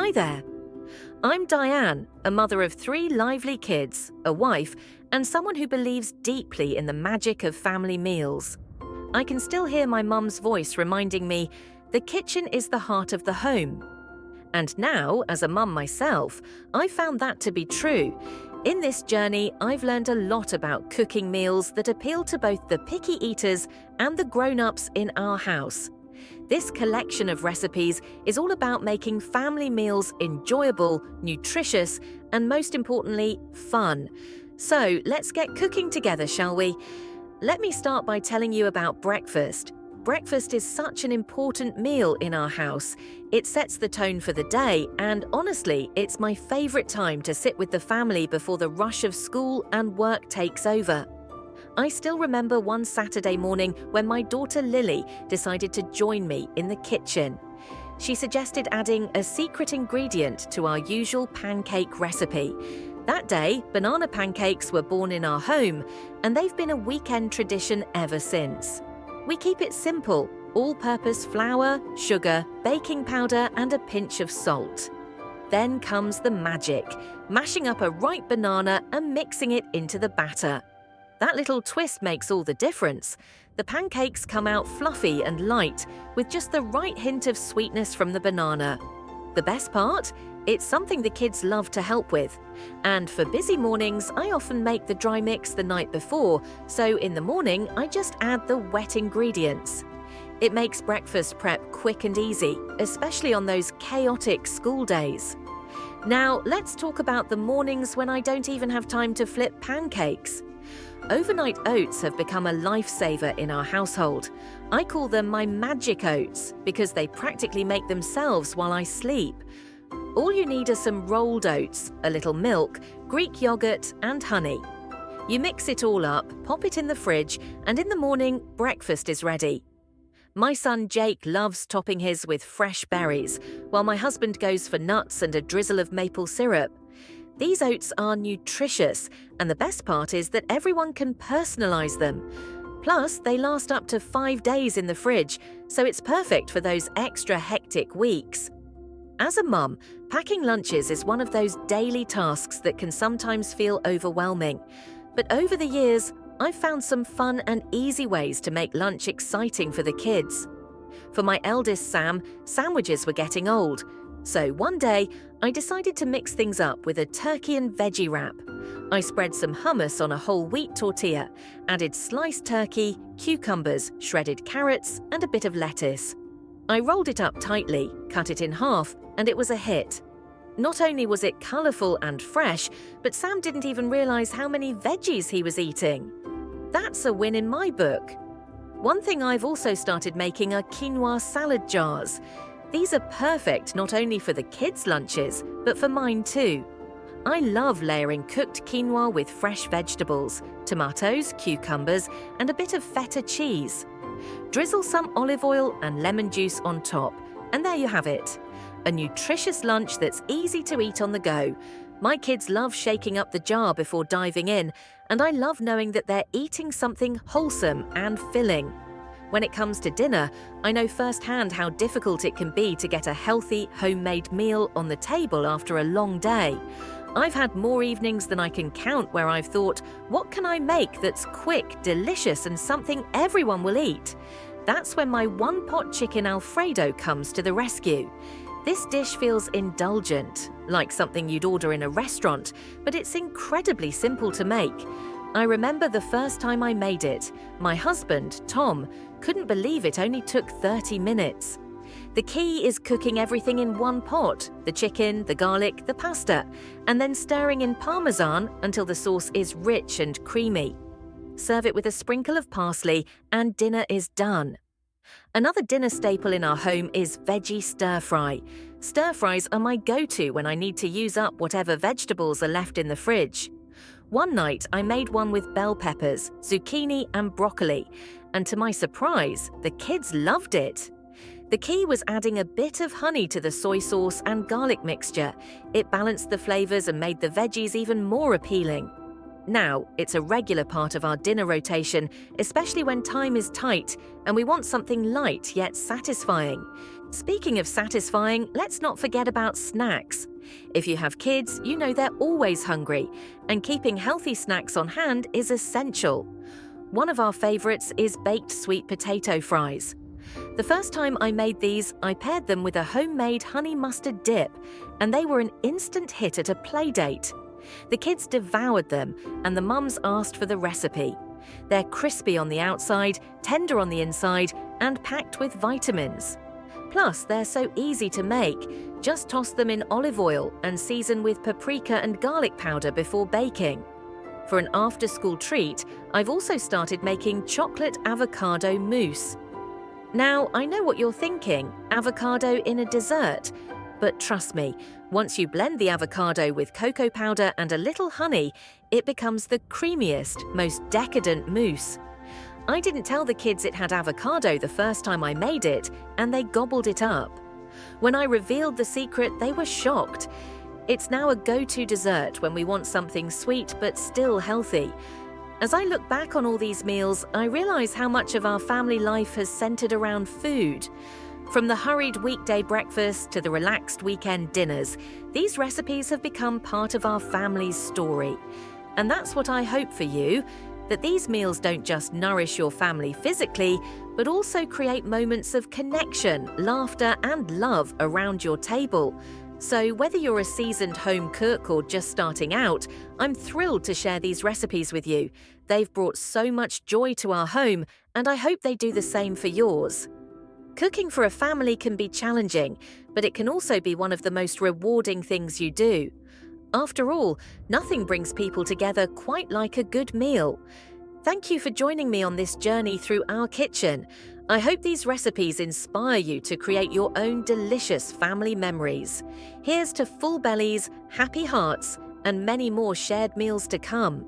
Hi there. I'm Diane, a mother of 3 lively kids, a wife, and someone who believes deeply in the magic of family meals. I can still hear my mum's voice reminding me, the kitchen is the heart of the home. And now, as a mum myself, I found that to be true. In this journey, I've learned a lot about cooking meals that appeal to both the picky eaters and the grown-ups in our house. This collection of recipes is all about making family meals enjoyable, nutritious, and most importantly, fun. So let's get cooking together, shall we? Let me start by telling you about breakfast. Breakfast is such an important meal in our house. It sets the tone for the day, and honestly, it's my favorite time to sit with the family before the rush of school and work takes over. I still remember one Saturday morning when my daughter Lily decided to join me in the kitchen. She suggested adding a secret ingredient to our usual pancake recipe. That day, banana pancakes were born in our home, and they've been a weekend tradition ever since. We keep it simple: all-purpose flour, sugar, baking powder, and a pinch of salt. Then comes the magic, mashing up a ripe banana and mixing it into the batter. That little twist makes all the difference. The pancakes come out fluffy and light, with just the right hint of sweetness from the banana. The best part? It's something the kids love to help with. And for busy mornings, I often make the dry mix the night before, so in the morning, I just add the wet ingredients. It makes breakfast prep quick and easy, especially on those chaotic school days. Now, let's talk about the mornings when I don't even have time to flip pancakes. Overnight oats have become a lifesaver in our household. I call them my magic oats because they practically make themselves while I sleep. All you need are some rolled oats, a little milk, Greek yogurt, and honey. You mix it all up, pop it in the fridge, and in the morning, breakfast is ready. My son Jake loves topping his with fresh berries, while my husband goes for nuts and a drizzle of maple syrup. These oats are nutritious, and the best part is that everyone can personalize them. Plus, they last up to 5 days in the fridge, so it's perfect for those extra hectic weeks. As a mum, packing lunches is one of those daily tasks that can sometimes feel overwhelming. But over the years, I've found some fun and easy ways to make lunch exciting for the kids. For my eldest Sam, sandwiches were getting old. So one day, I decided to mix things up with a turkey and veggie wrap. I spread some hummus on a whole wheat tortilla, added sliced turkey, cucumbers, shredded carrots, and a bit of lettuce. I rolled it up tightly, cut it in half, and it was a hit. Not only was it colourful and fresh, but Sam didn't even realise how many veggies he was eating. That's a win in my book. One thing I've also started making are quinoa salad jars. These are perfect not only for the kids' lunches, but for mine too. I love layering cooked quinoa with fresh vegetables, tomatoes, cucumbers, and a bit of feta cheese. Drizzle some olive oil and lemon juice on top, and there you have it. A nutritious lunch that's easy to eat on the go. My kids love shaking up the jar before diving in, and I love knowing that they're eating something wholesome and filling. When it comes to dinner, I know firsthand how difficult it can be to get a healthy, homemade meal on the table after a long day. I've had more evenings than I can count where I've thought, what can I make that's quick, delicious, and something everyone will eat? That's when my one-pot chicken Alfredo comes to the rescue. This dish feels indulgent, like something you'd order in a restaurant, but it's incredibly simple to make. I remember the first time I made it. My husband, Tom, couldn't believe it only took 30 minutes. The key is cooking everything in one pot, the chicken, the garlic, the pasta, and then stirring in parmesan until the sauce is rich and creamy. Serve it with a sprinkle of parsley and dinner is done. Another dinner staple in our home is veggie stir-fry. Stir-fries are my go-to when I need to use up whatever vegetables are left in the fridge. One night, I made one with bell peppers, zucchini, and broccoli, and to my surprise, the kids loved it. The key was adding a bit of honey to the soy sauce and garlic mixture. It balanced the flavors and made the veggies even more appealing. Now, it's a regular part of our dinner rotation, especially when time is tight and we want something light yet satisfying. Speaking of satisfying, let's not forget about snacks. If you have kids, you know they're always hungry, and keeping healthy snacks on hand is essential. One of our favorites is baked sweet potato fries. The first time I made these, I paired them with a homemade honey mustard dip, and they were an instant hit at a play date. The kids devoured them, and the mums asked for the recipe. They're crispy on the outside, tender on the inside, and packed with vitamins. Plus, they're so easy to make. Just toss them in olive oil and season with paprika and garlic powder before baking. For an after-school treat, I've also started making chocolate avocado mousse. Now, I know what you're thinking, avocado in a dessert. But trust me, once you blend the avocado with cocoa powder and a little honey, it becomes the creamiest, most decadent mousse. I didn't tell the kids it had avocado the first time I made it, and they gobbled it up. When I revealed the secret, they were shocked. It's now a go-to dessert when we want something sweet but still healthy. As I look back on all these meals, I realize how much of our family life has centered around food. From the hurried weekday breakfast to the relaxed weekend dinners, these recipes have become part of our family's story. And that's what I hope for you, that these meals don't just nourish your family physically, but also create moments of connection, laughter, and love around your table. So whether you're a seasoned home cook or just starting out, I'm thrilled to share these recipes with you. They've brought so much joy to our home, and I hope they do the same for yours. Cooking for a family can be challenging, but it can also be one of the most rewarding things you do. After all, nothing brings people together quite like a good meal. Thank you for joining me on this journey through our kitchen. I hope these recipes inspire you to create your own delicious family memories. Here's to full bellies, happy hearts, and many more shared meals to come.